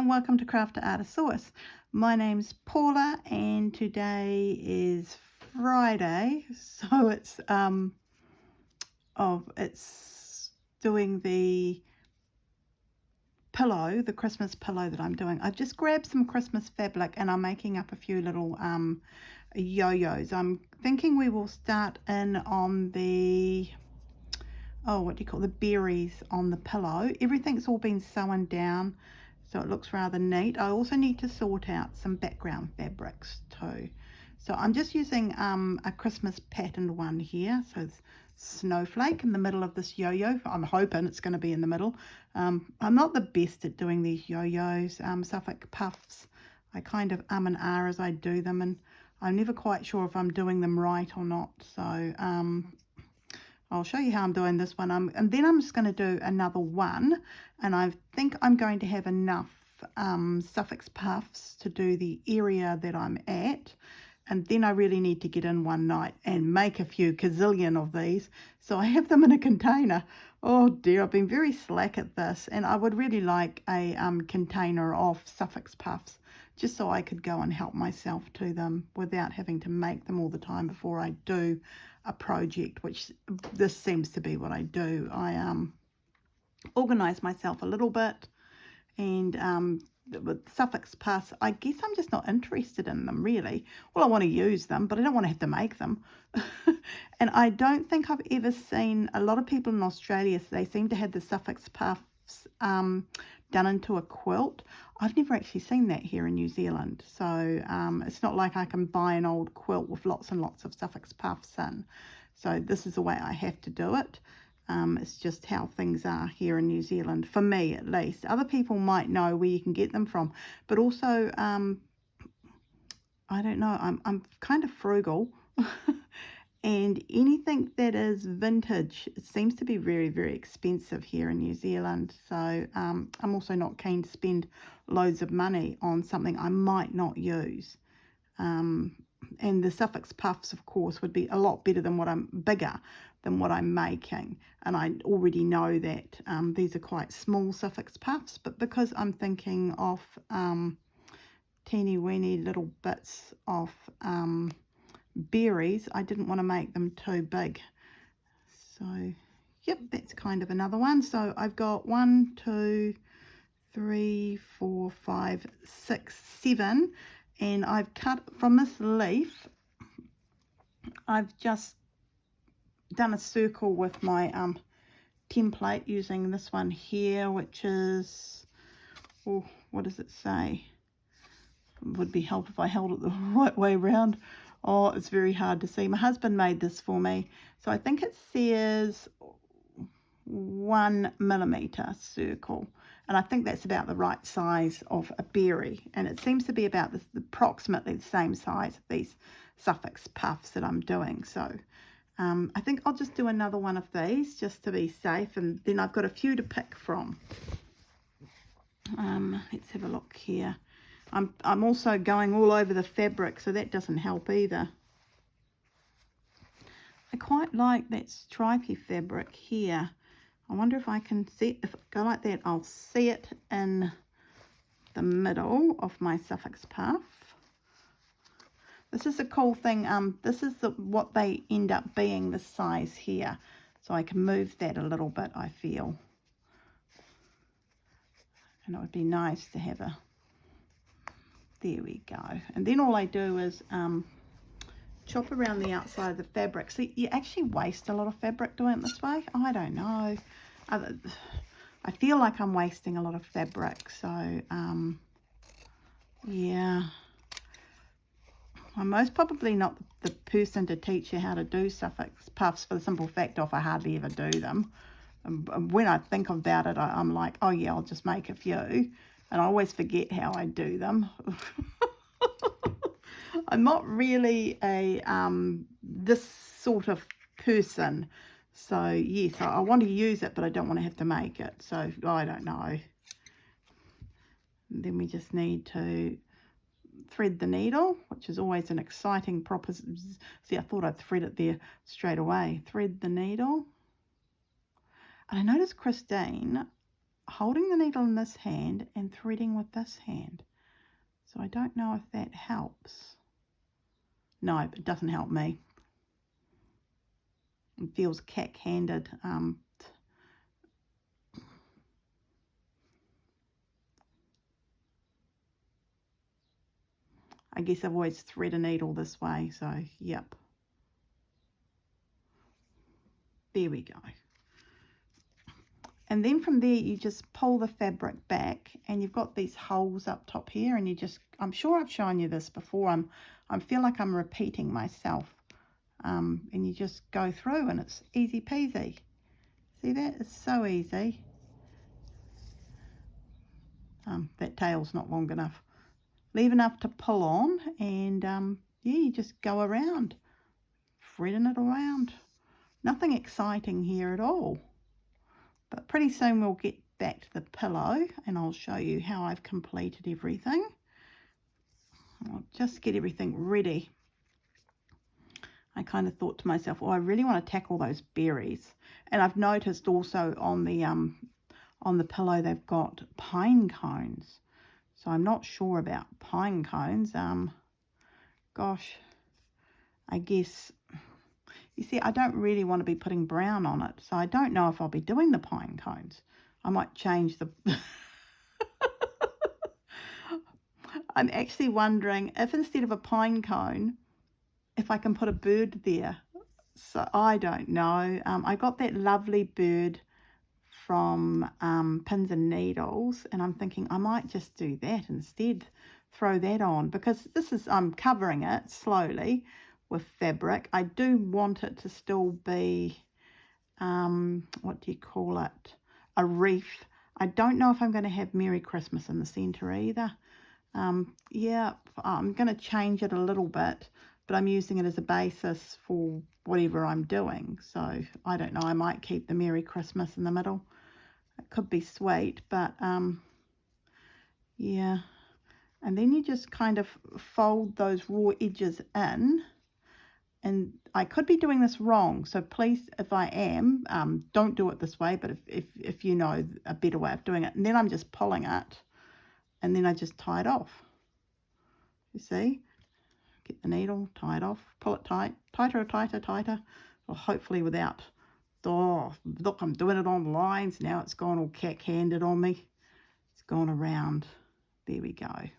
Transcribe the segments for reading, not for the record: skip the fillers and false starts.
and welcome to Craft to Artosaurus. My name's Paula and today is Friday, so it's doing the pillow, the Christmas pillow that I'm doing. I've just grabbed some Christmas fabric and I'm making up a few little yo-yos. I'm thinking we will start in on the the berries on the pillow. Everything's all been sewn down, so it looks rather neat. I also need to sort out some background fabrics too. So I'm just using a Christmas patterned one here. So it's snowflake in the middle of this yo-yo. I'm hoping it's going to be in the middle. I'm not the best at doing these yo-yos, Suffolk puffs. I kind of and ah as I do them, and I'm never quite sure if I'm doing them right or not. So I'll show you how I'm doing this one, and then I'm just going to do another one, and I think I'm going to have enough suffix puffs to do the area that I'm at, and then I really need to get in one night and make a few gazillion of these, so I have them in a container. Oh dear, I've been very slack at this, and I would really like a container of suffix puffs, just so I could go and help myself to them without having to make them all the time before I do a project, which this seems to be what I do. I organize myself a little bit, and with suffix puffs, I guess I'm just not interested in them really. Well, I want to use them, but I don't want to have to make them. And I don't think I've ever seen a lot of people in Australia, so they seem to have the suffix puffs done into a quilt. I've never actually seen that here in New Zealand, so it's not like I can buy an old quilt with lots and lots of suffix puffs in. So this is the way I have to do it. It's just how things are here in New Zealand, for me at least. Other people might know where you can get them from, but also I don't know, I'm kind of frugal. And anything that is vintage, it seems to be very, very expensive here in New Zealand. So I'm also not keen to spend loads of money on something I might not use. And the suffix puffs, of course, would be a lot better than bigger than what I'm making. And I already know that these are quite small suffix puffs, but because I'm thinking of teeny weeny little bits of berries, I didn't want to make them too big. So yep, that's kind of another one. So I've got 1 2 3 4 5 6 7, and I've cut from this leaf. I've just done a circle with my template using this one here, which is, oh, what does it say? It would be helpful if I held it the right way around. Oh, it's very hard to see. My husband made this for me. So I think it says 1 millimeter circle. And I think that's about the right size of a berry. And it seems to be about approximately the same size of these suffix puffs that I'm doing. So I think I'll just do another one of these just to be safe. And then I've got a few to pick from. Let's have a look here. I'm also going all over the fabric, so that doesn't help either. I quite like that stripy fabric here. I wonder if I can see, if I go like that, I'll see it in the middle of my suffix puff. This is a cool thing. This is what they end up being, the size here. So I can move that a little bit, I feel. And it would be nice to have a... There we go. And then all I do is chop around the outside of the fabric. See, you actually waste a lot of fabric doing it this way. I don't know. I feel like I'm wasting a lot of fabric. So, yeah. I'm most probably not the person to teach you how to do suffix puffs, for the simple fact of I hardly ever do them. And when I think about it, I'm like, oh yeah, I'll just make a few. And I always forget how I do them. I'm not really a this sort of person. So yes, I want to use it, but I don't want to have to make it. So I don't know. And then we just need to thread the needle, which is always an exciting proposition. See, I thought I'd thread it there straight away. Thread the needle. And I noticed Christine holding the needle in this hand and threading with this hand. So I don't know if that helps. No, it doesn't help me. It feels cack-handed. I guess I've always thread a needle this way, so yep. There we go. And then from there you just pull the fabric back, and you've got these holes up top here, and you just, I'm sure I've shown you this before, I feel like I'm repeating myself, and you just go through and it's easy peasy. See that? It's so easy. That tail's not long enough. Leave enough to pull on, and yeah, you just go around, threading it around. Nothing exciting here at all. But pretty soon we'll get back to the pillow and I'll show you how I've completed everything. I'll just get everything ready. I kind of thought to myself, oh, I really want to tackle those berries. And I've noticed also on the pillow they've got pine cones. So I'm not sure about pine cones. Gosh, I guess, you see, I don't really want to be putting brown on it. So I don't know if I'll be doing the pine cones. I might change the... I'm actually wondering if instead of a pine cone, if I can put a bird there. So I don't know. I got that lovely bird from Pins and Needles, and I'm thinking I might just do that instead. Throw that on, because this is, I'm covering it slowly with fabric. I do want it to still be, what do you call it, a wreath. I don't know if I'm going to have Merry Christmas in the centre either. Yeah, I'm going to change it a little bit, but I'm using it as a basis for whatever I'm doing. So I don't know, I might keep the Merry Christmas in the middle. It could be sweet, but yeah. And then you just kind of fold those raw edges in. And I could be doing this wrong, so please, if I am, don't do it this way, but if you know a better way of doing it. And then I'm just pulling it, and then I just tie it off. You see? Get the needle, tie it off, pull it tight, tighter, tighter, tighter. Well, hopefully without, oh, look, I'm doing it on lines. Now it's gone all cack-handed on me. It's gone around. There we go. I'm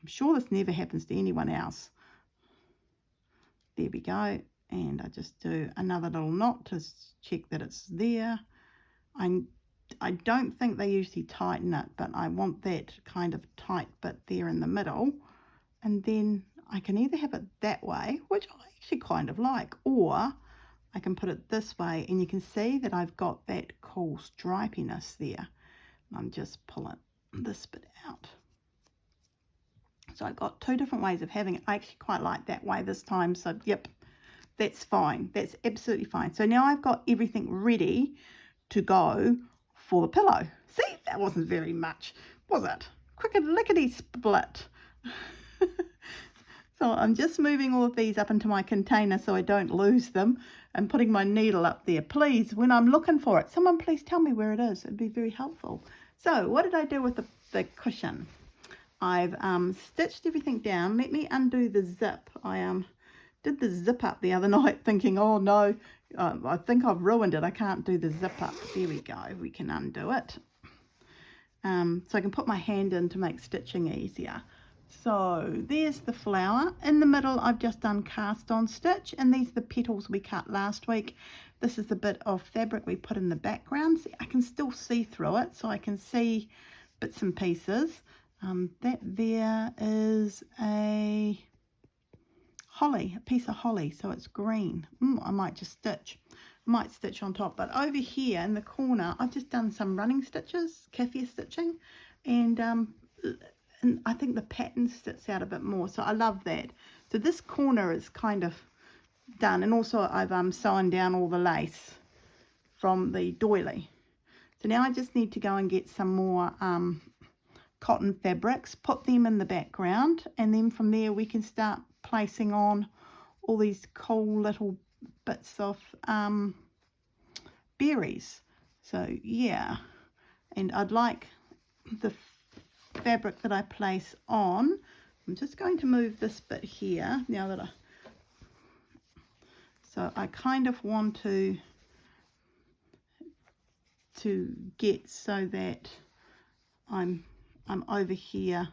sure this never happens to anyone else. There we go. And I just do another little knot to check that it's there. I don't think they usually tighten it, but I want that kind of tight bit there in the middle. And then I can either have it that way, which I actually kind of like, or I can put it this way, and you can see that I've got that cool stripiness there. I'm just pulling this bit out. So I've got two different ways of having it. I actually quite like that way this time. So yep, that's fine. That's absolutely fine. So now I've got everything ready to go for the pillow. See, that wasn't very much, was it? Quick and lickety split. So I'm just moving all of these up into my container so I don't lose them, and putting my needle up there. Please, when I'm looking for it, someone please tell me where it is. It'd be very helpful. So what did I do with the cushion? I've stitched everything down. Let me undo the zip. I did the zip up the other night thinking, oh no, I think I've ruined it. I can't do the zip up. There we go. We can undo it. So I can put my hand in to make stitching easier. So there's the flower. In the middle I've just done cast on stitch, and these are the petals we cut last week. This is the bit of fabric we put in the background. See, I can still see through it, so I can see bits and pieces. That there is a holly, a piece of holly, so it's green. I might just stitch. I might stitch on top, but over here in the corner I've just done some running stitches, Kaffir stitching, and I think the pattern sticks out a bit more, so I love that. So this corner is kind of done, and also I've sewn down all the lace from the doily. So now I just need to go and get some more cotton fabrics, put them in the background, and then from there we can start placing on all these cool little bits of berries. So yeah, and I'd like the fabric that I place on. I'm just going to move this bit here now that so I kind of want to get so that I'm over here,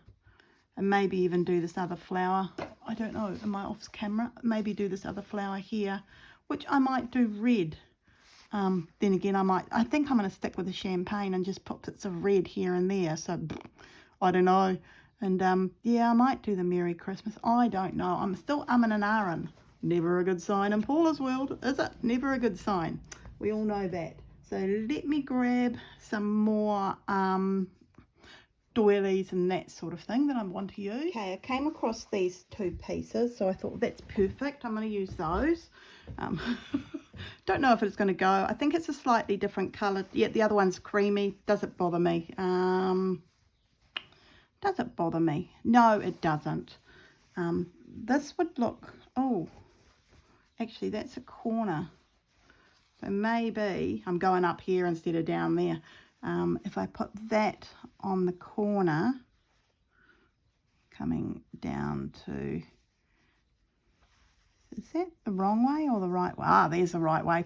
and maybe even do this other flower. I don't know, am I off camera? Maybe do this other flower here, which I might do red. Then again, I think I'm going to stick with the champagne and just put bits of red here and there. So, I don't know. And, yeah, I might do the Merry Christmas. I don't know. I'm still umming and ahhing. Never a good sign in Paula's world, is it? Never a good sign. We all know that. So, let me grab some more, doilies and that sort of thing that I want to use. Okay, I came across these 2 pieces, so I thought that's perfect. I'm going to use those. Don't know if it's going to go. I think it's a slightly different colour. Yeah, the other one's creamy. Does it bother me? Does it bother me? No, it doesn't. This would look... Oh, actually, that's a corner. So maybe I'm going up here instead of down there. If I put that on the corner, coming down to, is that the wrong way or the right way? Ah, there's the right way.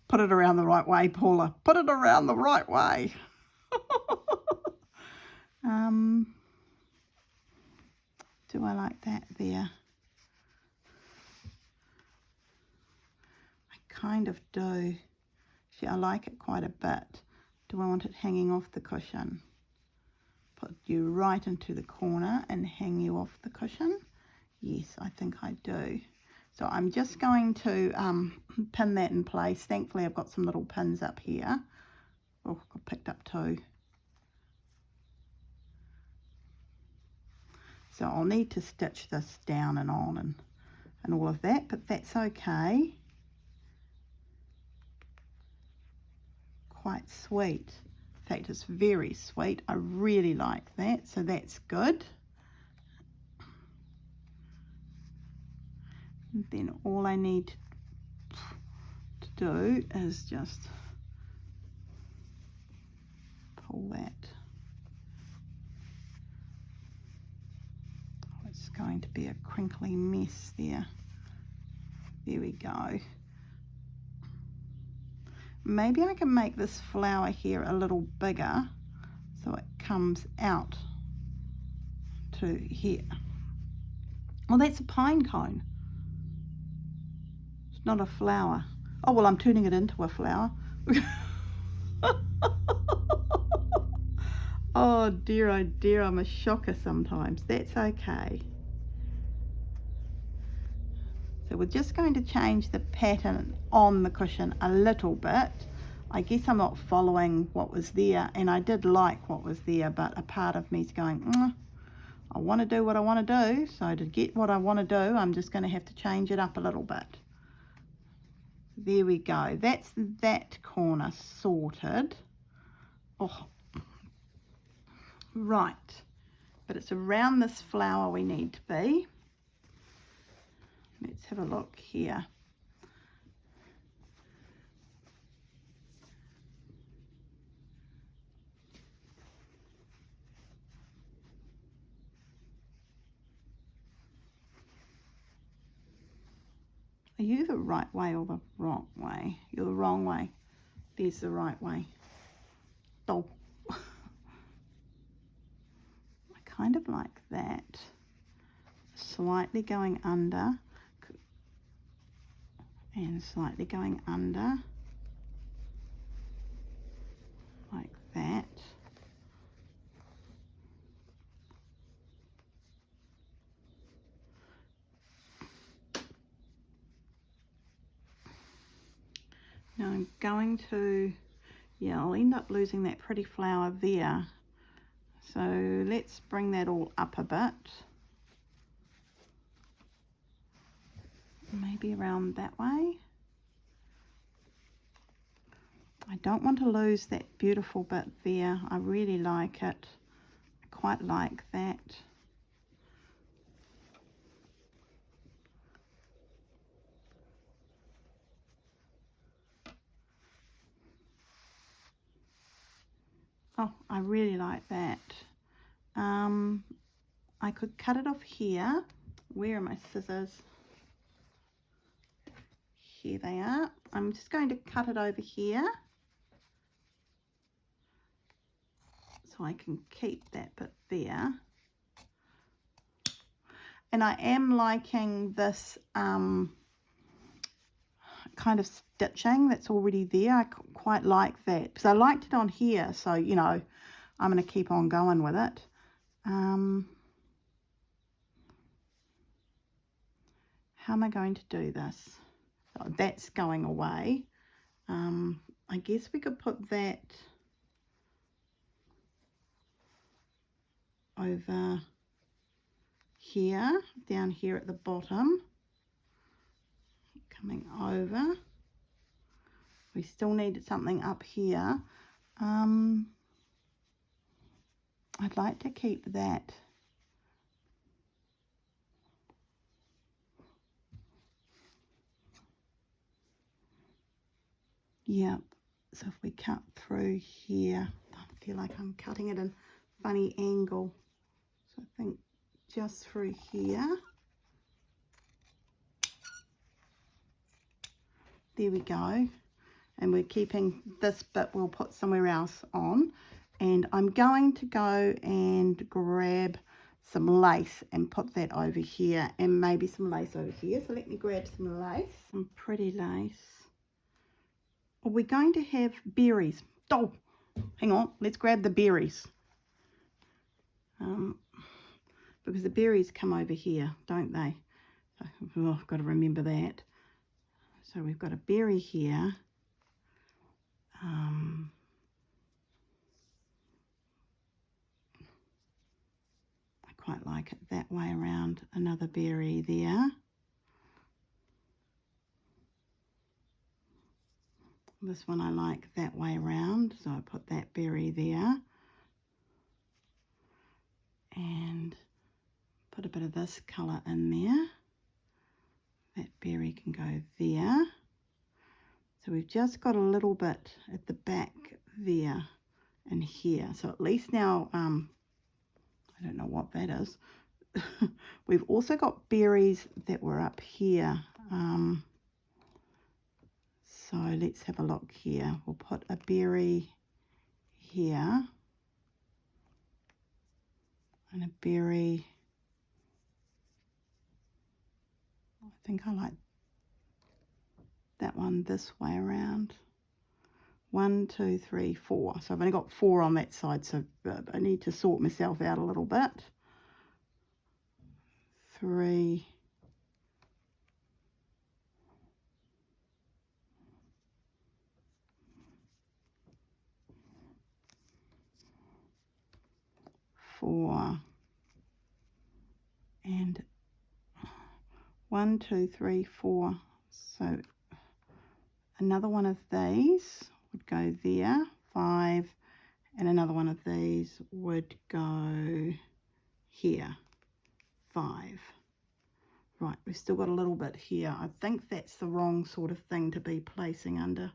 Put it around the right way, Paula. Put it around the right way. Do I like that there? I kind of do. See, I like it quite a bit. Do I want it hanging off the cushion? Put you right into the corner and hang you off the cushion? Yes, I think I do. So I'm just going to pin that in place. Thankfully, I've got some little pins up here. Oh, I picked up 2. So I'll need to stitch this down and on and all of that, but that's okay. Quite sweet. In fact, it's very sweet. I really like that, so that's good. And then all I need to do is just pull that. Oh, it's going to be a crinkly mess there. There we go. Maybe I can make this flower here a little bigger so it comes out to here. Well, that's a pine cone. It's not a flower. Oh, well, I'm turning it into a flower. Oh dear, I'm a shocker sometimes. That's okay. So we're just going to change the pattern on the cushion a little bit. I guess I'm not following what was there, and I did like what was there, but a part of me's going, I want to do what I want to do, so to get what I want to do, I'm just going to have to change it up a little bit. There we go. That's that corner sorted. Oh, right. But it's around this flower we need to be. Let's have a look here. Are you the right way or the wrong way? You're the wrong way. There's the right way. Oh. I kind of like that. Slightly going under. And slightly going under. Like that. Now I'm going to, yeah, I'll end up losing that pretty flower there. So let's bring that all up a bit. Maybe around that way. I don't want to lose that beautiful bit there. I really like it. I quite like that. Oh, I really like that. I could cut it off here. Where are my scissors? Here they are. I'm just going to cut it over here so I can keep that bit there. And I am liking this kind of stitching that's already there. I quite like that because I liked it on here, so you know I'm going to keep on going with it. How am I going to do this? Oh, that's going away. I guess we could put that over here, down here at the bottom, coming over. We still need something up here. I'd like to keep that. Yep, so if we cut through here, I feel like I'm cutting it in a funny angle. So I think just through here. There we go. And we're keeping this bit we'll put somewhere else on. And I'm going to go and grab some lace and put that over here, and maybe some lace over here. So let me grab some lace, some pretty lace. Are we going to have berries? Oh, hang on, let's grab the berries. Because the berries come over here, don't they? Oh, I've got to remember that. So we've got a berry here. I quite like it that way around. Another berry there. This one I like that way around, so I put that berry there. And put a bit of this colour in there. That berry can go there. So we've just got a little bit at the back there and here. So at least now, I don't know what that is. We've also got berries that were up here. So let's have a look here. We'll put a berry here. And a berry. I think I like that one this way around. 1, 2, 3, 4. So I've only got 4 on that side, so I need to sort myself out a little bit. 3. 4. And 1, 2, 3, 4. So another one of these would go there. 5. And another one of these would go here. 5. Right, we've still got a little bit here. I think that's the wrong sort of thing to be placing under.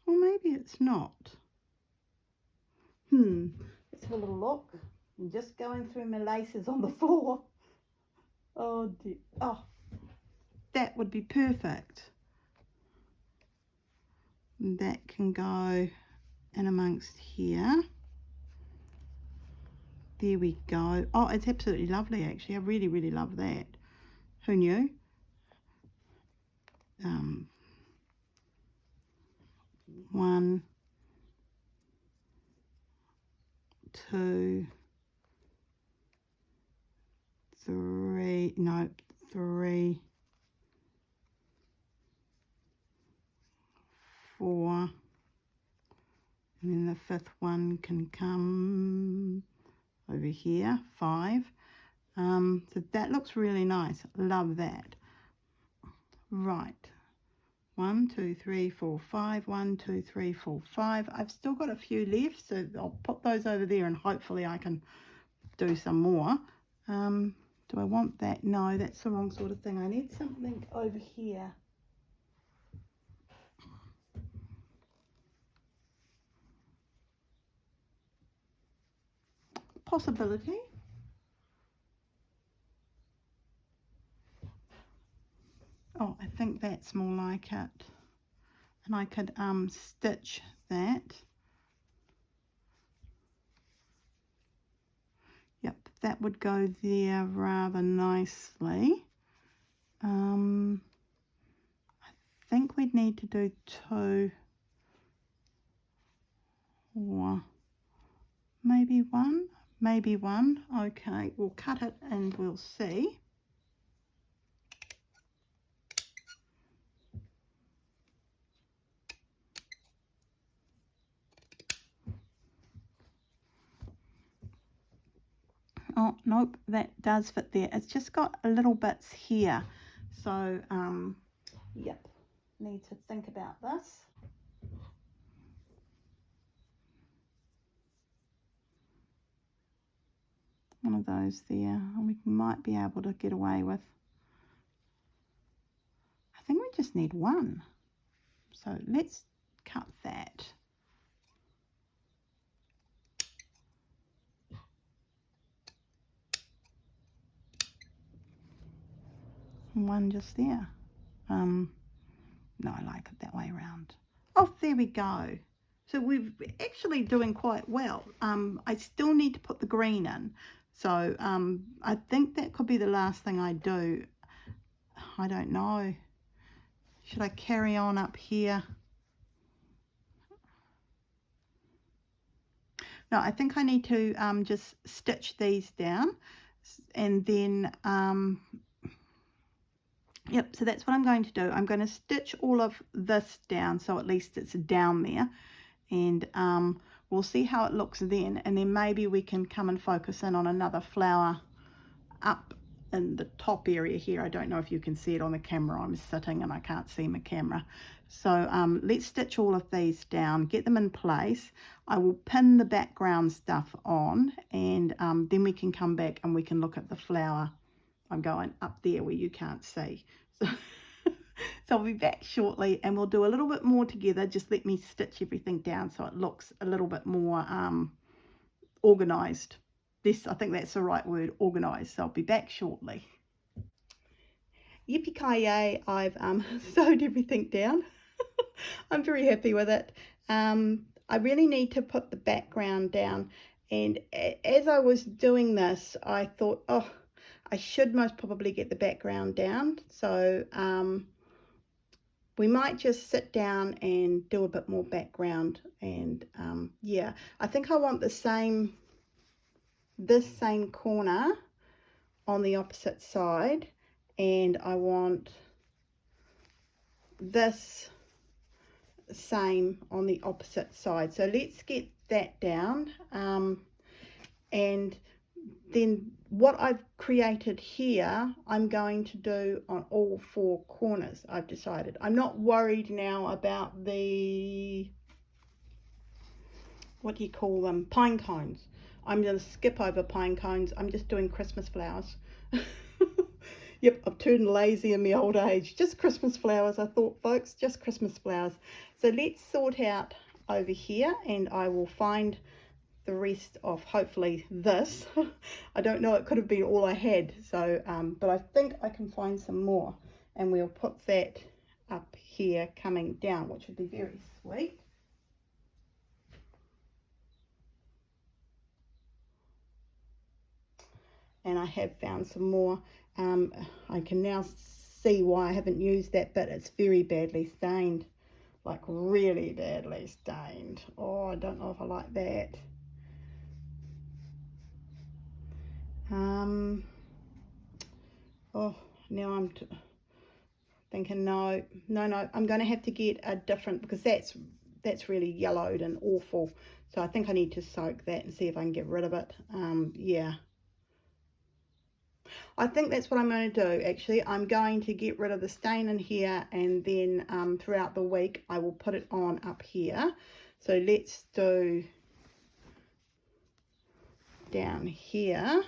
Or maybe it's not. Let's have a little look. I'm just going through my laces on the floor. Oh dear. Oh, that would be perfect. And that can go in amongst here. There we go. Oh, it's absolutely lovely actually. I really, really love that. Who knew? 1, 2, 3, no, 3, 4, and then the 5th one can come over here, 5. So that looks really nice. Love that. Right. 1, 2, 3, 4, 5. 1, 2, 3, 4, 5. I've still got a few left, so I'll put those over there and hopefully I can do some more. Do I want that? No, that's the wrong sort of thing. I need something over here. possibility. Oh, I think that's more like it. And I could stitch that. Yep, that would go there rather nicely. I think we'd need to do 2 or maybe 1. Maybe 1. Okay, we'll cut it and we'll see. Oh, nope, that does fit there. It's just got a little bits here. So, yep, need to think about this. One of those there, and we might be able to get away with. I think we just need 1. So let's cut that. One just there. No, I like it that way around. Oh, there we go. So we're actually doing quite well. I still need to put the green in. So I think that could be the last thing I do. I don't know. Should I carry on up here? No, I think I need to just stitch these down, and then yep, so that's what I'm going to do. I'm going to stitch all of this down so at least it's down there, and we'll see how it looks then, and then maybe we can come and focus in on another flower up in the top area here. I don't know if you can see it on the camera. I'm sitting and I can't see my camera. So let's stitch all of these down, get them in place. I will pin the background stuff on, and then we can come back and we can look at the flower. I'm going up there where you can't see. So, so I'll be back shortly and we'll do a little bit more together. Just let me stitch everything down so it looks a little bit more organized. I think that's the right word, organized. So I'll be back shortly. Yippee-ki-yay, I've sewed everything down. I'm very happy with it. I really need to put the background down, and as I was doing this I thought, oh, I should most probably get the background down. So we might just sit down and do a bit more background, and yeah, I think I want this same corner on the opposite side, and I want this same on the opposite side. So let's get that down, and then what I've created here I'm going to do on all 4 corners. I've decided I'm not worried now about the, what do you call them, pine cones. I'm going to skip over pine cones. I'm just doing Christmas flowers. Yep, I've turned lazy in my old age. Just Christmas flowers, I thought, folks, just Christmas flowers. So let's sort out over here, and I will find the rest of hopefully this. I don't know, it could have been all I had. So, but I think I can find some more, and we'll put that up here coming down, which would be very sweet. And I have found some more. I can now see why I haven't used that bit. It's very badly stained, like really badly stained. Oh, I don't know if I like that. Oh, now I'm thinking no, I'm going to have to get a different, because that's really yellowed and awful. So I think I need to soak that and see if I can get rid of it. Yeah, I think that's what I'm going to do. Actually, I'm going to get rid of the stain in here, and then throughout the week I will put it on up here. So let's do down here,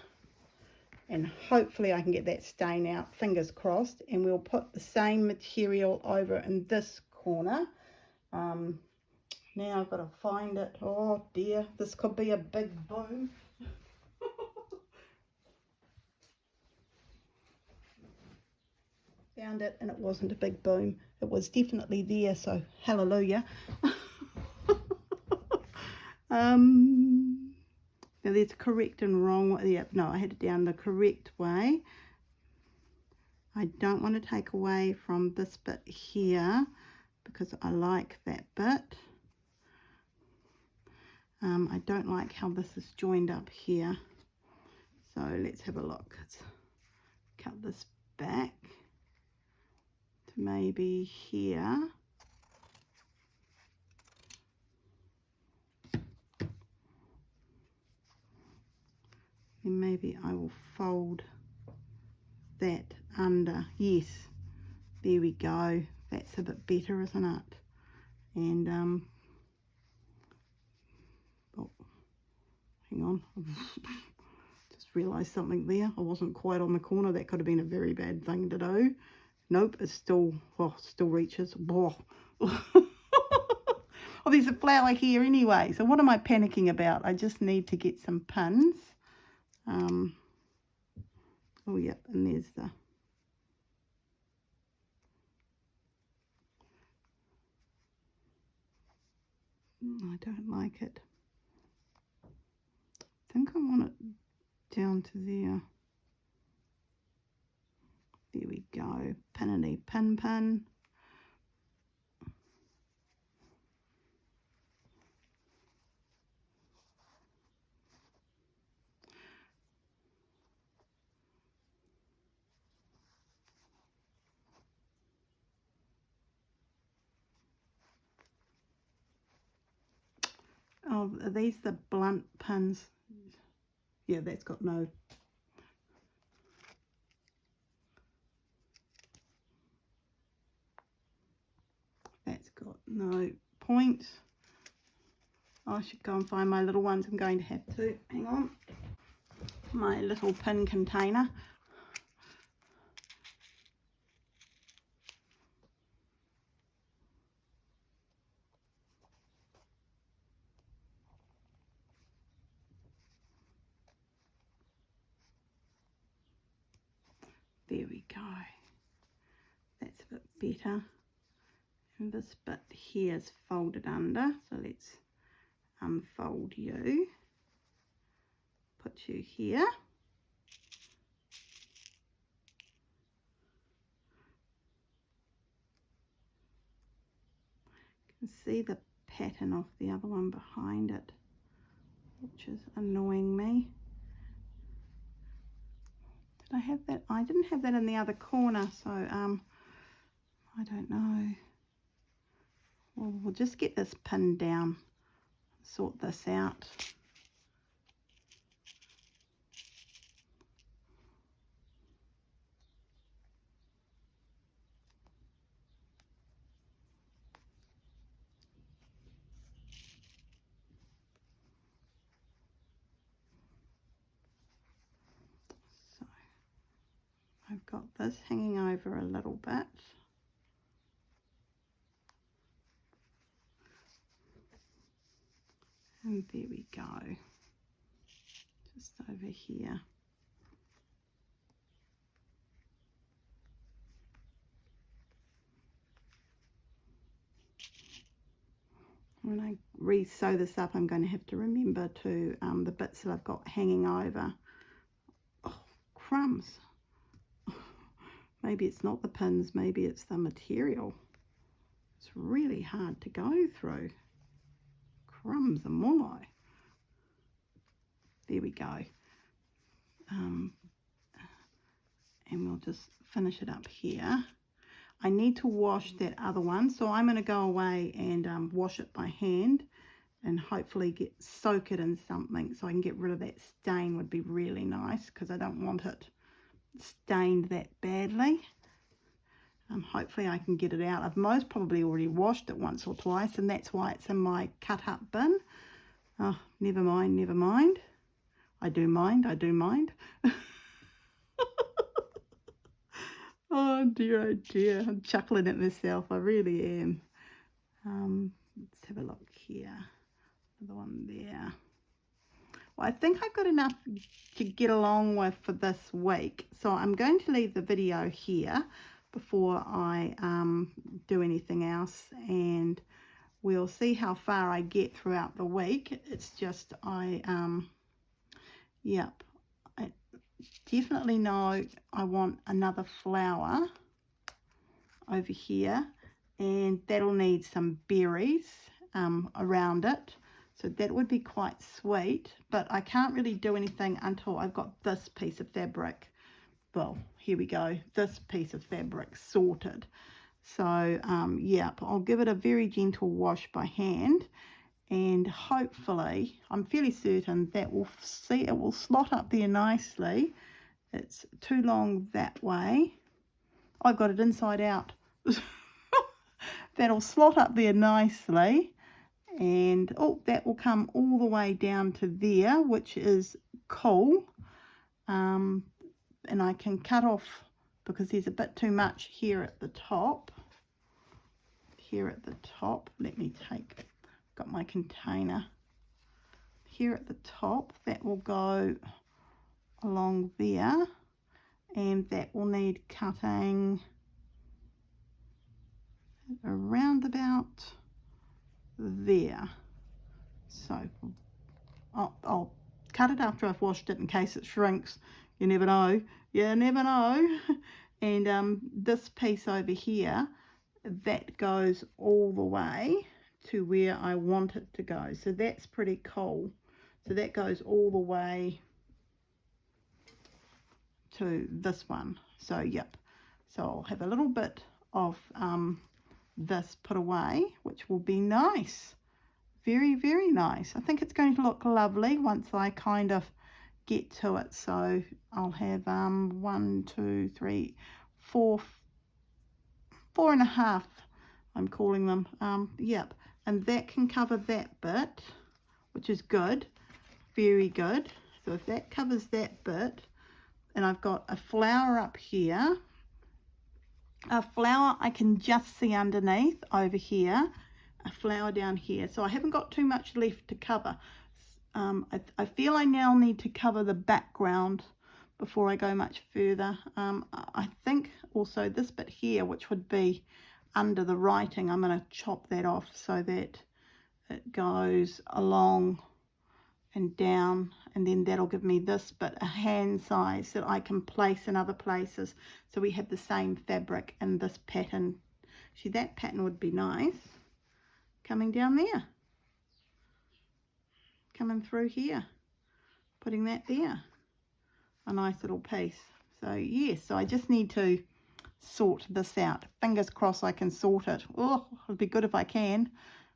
and hopefully I can get that stain out, fingers crossed. And we'll put the same material over in this corner. Now I've got to find it. Oh dear, this could be a big boom. Found it, and it wasn't a big boom. It was definitely there, so hallelujah. Now there's correct and wrong. Yeah, no, I had it down the correct way. I don't want to take away from this bit here because I like that bit. I don't like how this is joined up here. So let's have a look. Let's cut this back to maybe here. And maybe I will fold that under. Yes, there we go. That's a bit better, isn't it? And oh, hang on. Just realised something there. I wasn't quite on the corner. That could have been a very bad thing to do. Nope, it's still, well, still reaches. Oh, oh, there's a flower here anyway. So what am I panicking about? I just need to get some pins. Oh, yeah, and there's the... I don't like it. I think I want it down to there. There we go. Pinny pin. Oh, are these the blunt pins? Yeah, that's got no... That's got no points. I should go and find my little ones. I'm going to have to. Hang on. My little pin container. There we go. That's a bit better. And this bit here is folded under. So let's unfold you. Put you here. You can see the pattern of the other one behind it, which is annoying me. Did I have that? I didn't have that in the other corner, so I don't know. Well, we'll just get this pinned down, sort this out. So I've got this hanging over a little bit. And there we go, just over here. When I re-sew this up, I'm going to have to remember to, the bits that I've got hanging over. Oh, crumbs. Maybe it's not the pins, maybe it's the material. It's really hard to go through. Crumbs and mulai. There we go. And we'll just finish it up here. I need to wash that other one, so I'm going to go away and wash it by hand and hopefully soak it in something so I can get rid of that stain. Would be really nice because I don't want it stained that badly. Hopefully I can get it out. I've most probably already washed it once or twice, and that's why it's in my cut up bin. Oh, never mind. I do mind. Oh dear, I'm chuckling at myself, I really am. Let's have a look here, the one there. Well, I think I've got enough to get along with for this week, so I'm going to leave the video here. before I do anything else, and we'll see how far I get throughout the week. It's just yep, I definitely know I want another flower over here, and that'll need some berries around it, so that would be quite sweet, but I can't really do anything until I've got this piece of fabric, well, here we go, this piece of fabric sorted. So yep, I'll give it a very gentle wash by hand, and hopefully, I'm fairly certain that we'll see it will slot up there nicely. It's too long that way. I've got it inside out. That'll slot up there nicely, and oh, that will come all the way down to there, which is cool. And I can cut off because there's a bit too much here at the top. Let me take, got my container here at the top, that will go along there, and that will need cutting around about there. So I'll cut it after I've washed it in case it shrinks. You never know. And this piece over here, that goes all the way to where I want it to go, so that's pretty cool. So that goes all the way to this one. So yep, so I'll have a little bit of this put away, which will be nice, very, very nice. I think it's going to look lovely once I kind of get to it. So I'll have 1, 2, 3, 4 and a half, I'm calling them, yep, and that can cover that bit, which is good, very good. So if that covers that bit, and I've got a flower up here, a flower I can just see underneath over here, a flower down here, so I haven't got too much left to cover. I feel I now need to cover the background before I go much further. I think also this bit here, which would be under the writing, I'm going to chop that off so that it goes along and down, and then that'll give me this bit a hand size that I can place in other places, so we have the same fabric in this pattern. See, that pattern would be nice coming down there, coming through here, putting that there, a nice little piece. So yes, so I just need to sort this out. Fingers crossed I can sort it. Oh, it'd be good if I can,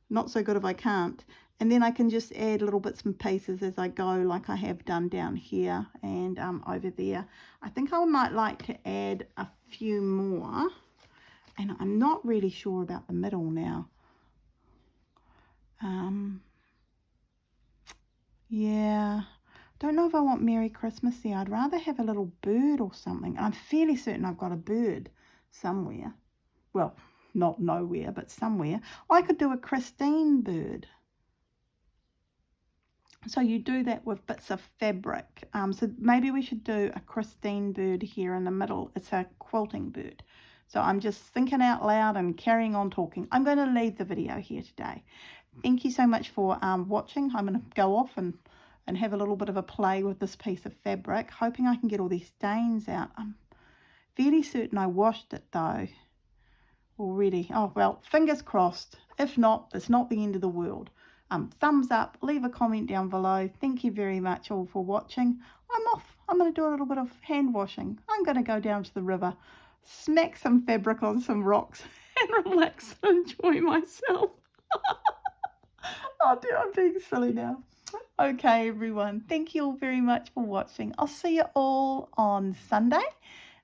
not so good if I can't. And then I can just add little bits and pieces as I go, like I have done down here and over there. I think I might like to add a few more, and I'm not really sure about the middle now. Yeah, don't know if I want Merry Christmas there. I'd rather have a little bird or something. I'm fairly certain I've got a bird somewhere. Well, not nowhere, but somewhere. I could do a Christine bird. So you do that with bits of fabric. So maybe we should do a Christine bird here in the middle. It's a quilting bird. So I'm just thinking out loud and carrying on talking. I'm going to leave the video here today. Thank you so much for watching. I'm going to go off and have a little bit of a play with this piece of fabric, hoping I can get all these stains out. I'm fairly certain I washed it though already. Oh well, fingers crossed. If not, it's not the end of the world. Thumbs up, leave a comment down below. Thank you very much all for watching. I'm off. I'm going to do a little bit of hand washing. I'm going to go down to the river, smack some fabric on some rocks and relax and enjoy myself. Oh dear, I'm being silly now. Okay everyone, thank you all very much for watching. I'll see you all on Sunday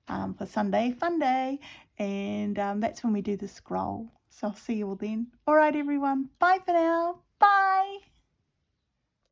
for Sunday Fun Day, and that's when we do the scroll. So I'll see you all then. Alright everyone, bye for now. Bye.